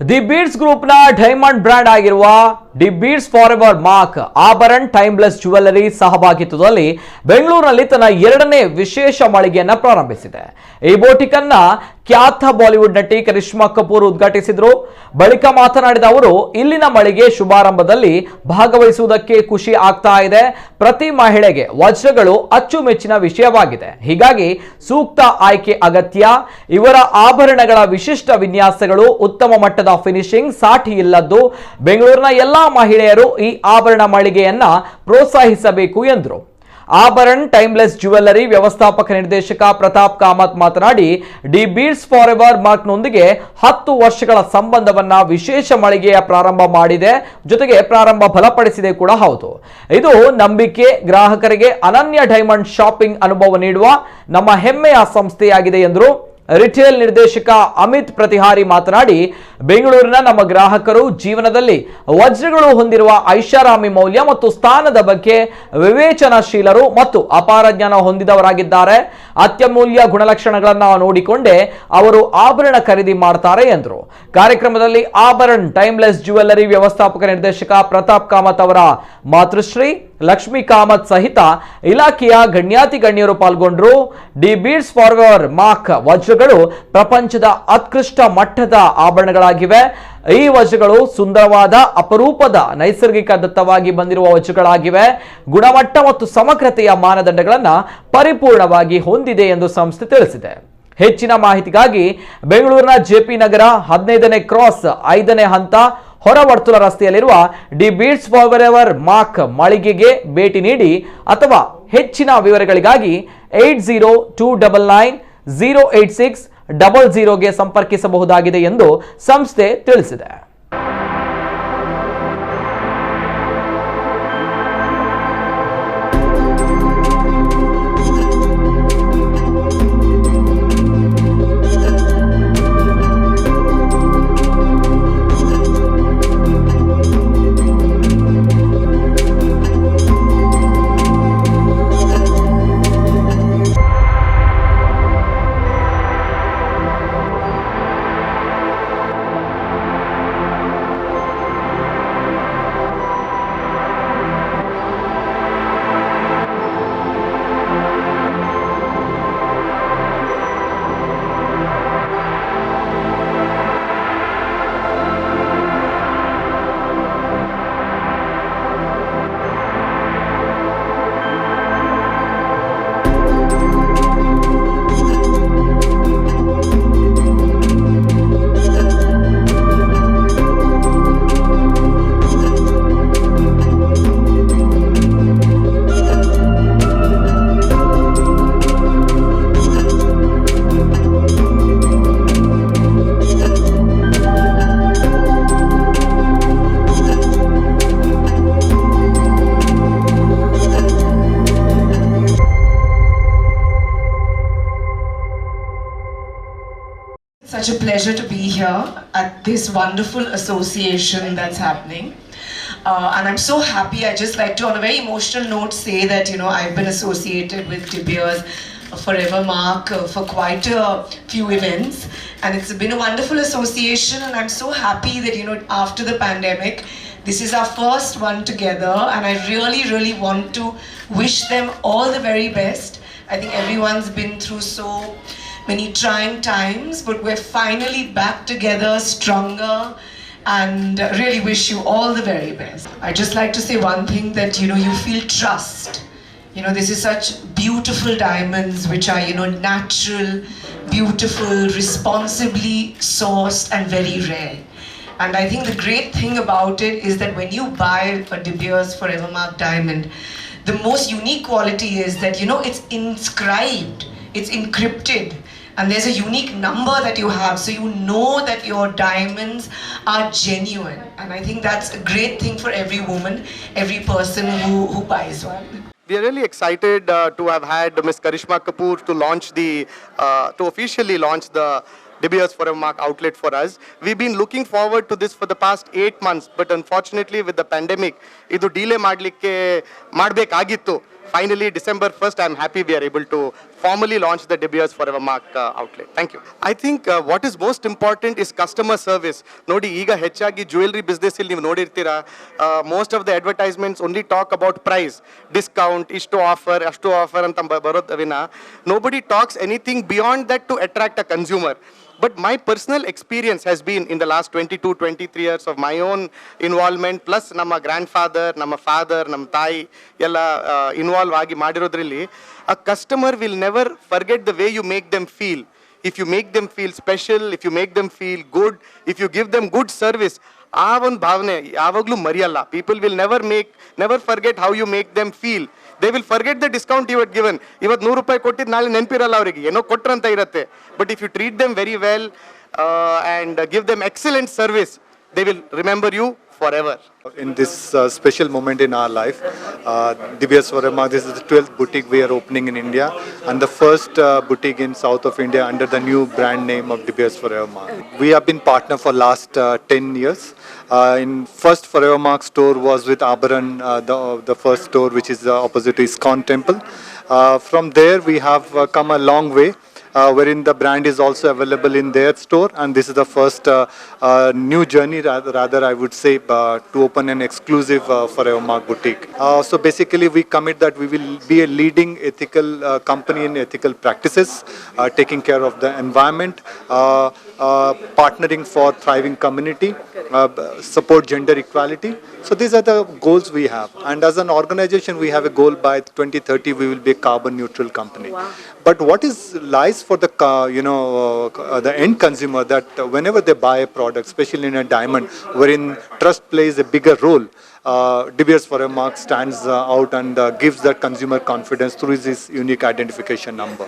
The beads group ನ diamond brand ಆಗಿರುವ the Beers for ever mark ಆಭರಣ timeless jewellery ಸಹಭಾಗಿತ್ವದಲ್ಲಿ ಬೆಂಗಳೂರಿನಲ್ಲಿ ತನ್ನ ಎರಡನೇ ವಿಶೇಷ ಮಳಿಗೆಯನ್ನ ಪ್ರಾರಂಭಿಸಿದೆ. ಈ ಬೋಟಿಕ್ ಅನ್ನ ಖ್ಯಾತ ಬಾಲಿವುಡ್ ನಟಿ ಕರಿಷ್ಮಾ ಕಪೂರ್ ಉದ್ಘಾಟಿಸಿದ್ರು. ಬಳಿಕ ಮಾತನಾಡಿದ ಅವರು, ಇಲ್ಲಿನ ಮಳಿಗೆ ಶುಭಾರಂಭದಲ್ಲಿ ಭಾಗವಹಿಸುವುದಕ್ಕೆ ಖುಷಿ ಆಗ್ತಾ ಇದೆ. ಪ್ರತಿ ಮಹಿಳೆಗೆ ವಜ್ರಗಳು ಅಚ್ಚುಮೆಚ್ಚಿನ ವಿಷಯವಾಗಿದೆ. ಹೀಗಾಗಿ ಸೂಕ್ತ ಆಯ್ಕೆ ಅಗತ್ಯ. ಇವರ ಆಭರಣಗಳ ವಿಶಿಷ್ಟ ವಿನ್ಯಾಸಗಳು, ಉತ್ತಮ ಮಟ್ಟದ ಫಿನಿಶಿಂಗ್ ಸಾಟಿ ಇಲ್ಲದ್ದು. ಬೆಂಗಳೂರಿನ ಎಲ್ಲಾ ಮಹಿಳೆಯರು ಈ ಆಭರಣ ಮಳಿಗೆಯನ್ನ ಪ್ರೋತ್ಸಾಹಿಸಬೇಕು ಎಂದರು. ಆಭರಣ ಟೈಮ್ಲೆಸ್ ಜ್ಯುವೆಲ್ಲರಿ ವ್ಯವಸ್ಥಾಪಕ ನಿರ್ದೇಶಕ ಪ್ರತಾಪ್ ಕಾಮತ್ ಮಾತನಾಡಿ, the Beers for ever mark ನೊಂದಿಗೆ 10 ವರ್ಷಗಳ ಸಂಬಂಧವನ್ನ ವಿಶೇಷ ಮಳಿಗೆಯ ಪ್ರಾರಂಭ ಮಾಡಿದೆ, ಜೊತೆಗೆ ಪ್ರಾರಂಭ ಬಲಪಡಿಸಿದೆ ಕೂಡ ಹೌದು. ಇದು ನಂಬಿಕೆ, ಗ್ರಾಹಕರಿಗೆ ಅನನ್ಯ ಡೈಮಂಡ್ ಶಾಪಿಂಗ್ ಅನುಭವ ನೀಡುವ ನಮ್ಮ ಹೆಮ್ಮೆಯ ಸಂಸ್ಥೆಯಾಗಿದೆ ಎಂದರು. ರಿಟೇಲ್ ನಿರ್ದೇಶಕ ಅಮಿತ್ ಪ್ರತಿಹಾರಿ ಮಾತನಾಡಿ, ಬೆಂಗಳೂರಿನ ನಮ್ಮ ಗ್ರಾಹಕರು ಜೀವನದಲ್ಲಿ ವಜ್ರಗಳು ಹೊಂದಿರುವ ಐಷಾರಾಮಿ ಮೌಲ್ಯ ಮತ್ತು ಸ್ಥಾನದ ಬಗ್ಗೆ ವಿವೇಚನಾಶೀಲರು ಮತ್ತು ಅಪಾರ ಜ್ಞಾನ ಹೊಂದಿದವರಾಗಿದ್ದಾರೆ. ಅತ್ಯಮೂಲ್ಯ ಗುಣಲಕ್ಷಣಗಳನ್ನು ನೋಡಿಕೊಂಡೇ ಅವರು ಆಭರಣ ಖರೀದಿ ಮಾಡ್ತಾರೆ ಎಂದರು. ಕಾರ್ಯಕ್ರಮದಲ್ಲಿ ಆಭರಣ ಟೈಮ್ಲೆಸ್ ಜ್ಯುವೆಲ್ಲರಿ ವ್ಯವಸ್ಥಾಪಕ ನಿರ್ದೇಶಕ ಪ್ರತಾಪ್ ಕಾಮತ್ ಅವರ ಮಾತೃಶ್ರೀ ಲಕ್ಷ್ಮೀ ಕಾಮತ್ ಸಹಿತ ಇಲಾಖೆಯ ಗಣ್ಯಾತಿ ಗಣ್ಯರು ಪಾಲ್ಗೊಂಡರು. De Beers Forevermark ವಜ್ರಗಳು ಪ್ರಪಂಚದ ಉತ್ಕೃಷ್ಟ ಮಟ್ಟದ ಆಭರಣಗಳಾಗಿವೆ. ಈ ವಜ್ರಗಳು ಸುಂದರವಾದ, ಅಪರೂಪದ, ನೈಸರ್ಗಿಕ ದತ್ತವಾಗಿ ಬಂದಿರುವ ವಜ್ರಗಳಾಗಿವೆ. ಗುಣಮಟ್ಟ ಮತ್ತು ಸಮಗ್ರತೆಯ ಮಾನದಂಡಗಳನ್ನು ಪರಿಪೂರ್ಣವಾಗಿ ಹೊಂದಿದೆ ಎಂದು ಸಂಸ್ಥೆ ತಿಳಿಸಿದೆ. ಹೆಚ್ಚಿನ ಮಾಹಿತಿಗಾಗಿ ಬೆಂಗಳೂರಿನ ಜೆಪಿ ನಗರ 15ನೇ ಕ್ರಾಸ್ 5ನೇ ಹಂತ ಹೊರವರ್ತುಲ ರಸ್ತೆಯಲ್ಲಿರುವ De Beers Forevermark ಮಳಿಗೆಗೆ ಭೇಟಿ ನೀಡಿ ಅಥವಾ ಹೆಚ್ಚಿನ ವಿವರಗಳಿಗಾಗಿ 8029908600ಗೆ ಸಂಪರ್ಕಿಸಬಹುದಾಗಿದೆ ಎಂದು ಸಂಸ್ಥೆ ತಿಳಿಸಿದೆ. Such a pleasure to be here at this wonderful association that's happening. And I'm so happy. I just like to, on a very emotional note, say that, I've been associated with De Beers Forever Mark for quite a few events. And it's been a wonderful association. And I'm so happy that, after the pandemic, this is our first one together. And I really, really want to wish them all the very best. I think everyone's been through so many trying times, but we're finally back together, stronger, and really wish you all the very best. I just like to say one thing, that you feel trust. This is such beautiful diamonds which are natural, beautiful, responsibly sourced and very rare. And I think the great thing about it is that when you buy a De Beers Forever Mark diamond, the most unique quality is that it's inscribed, it's encrypted, and there's a unique number that you have, so you know that your diamonds are genuine. And I think that's a great thing for every woman, every person who buys one. We are really excited to have had Ms. Karishma Kapoor to officially launch the De Beers Forever Mark outlet for us. We've been looking forward to this for the past 8 months, but unfortunately with the pandemic, idu delay ಮಾಡಬೇಕಾಗಿತ್ತು. Finally, December 1st, I'm happy we are able to formally launch the De Beers Forever Mark outlet. Thank you. I think what is most important is customer service. Nodi, ಈಗ ಹೆಚ್ಚಾಗಿ jewelry business ಇಲ್ಲಿ ನೀವು ನೋಡಿರ್ತೀರಾ, most of the advertisements only talk about price, discount, ಇಷ್ಟು offer, ಅಷ್ಟು offer ಅಂತ ಬರೋದು ವಿನ nobody talks anything beyond that to attract a consumer. But my personal experience has been in the last 22-23 years of my own involvement, plus ನಮ್ಮ grandfather, ನಮ್ಮ father, ನಮ್ಮ ತಾಯಿ ಎಲ್ಲ involve ಆಗಿ ಮಾಡಿರೋದ್ರಲ್ಲಿ, a customer will never forget the way you make them feel. If you make them feel special, if you make them feel good, if you give them good service, ಆ ಒಂದು ಭಾವನೆ ಯಾವಾಗಲೂ ಮರೆಯಲ್ಲ. People will never forget how you make them feel. They will forget the discount you had given. ಇವತ್ತು 100 ರೂಪಾಯಿ ಕೊಟ್ಟಿದ್ದು ನಾಳೆ ನೆನಪಿರಲ್ಲ ಅವರಿಗೆ, ಏನೋ ಕೊಟ್ರಂತ ಇರುತ್ತೆ. But if you treat them very well and give them excellent service, they will remember you forever. In this special moment in our life, De Beers Forever Mark, this is the 12th boutique we are opening in India and the first boutique in south of India under the new brand name of De Beers Forever Mark. We have been partner for last 10 years. In first Forever Mark store was with Abaran, the first store which is opposite to ISKCON temple. From there we have come a long way. Wherein the brand is also available in their store, and this is the first new journey, rather I would say, to open an exclusive Forever Mark boutique. So basically we commit that we will be a leading ethical company in ethical practices, taking care of the environment, partnering for thriving community, support gender equality. So these are the goals we have, and as an organization we have a goal by 2030 we will be a carbon neutral company. Wow. But what is lies for the the end consumer, that whenever they buy a product, especially in a diamond wherein trust plays a bigger role, De Beers Forever Mark stands out and gives that consumer confidence through this unique identification number.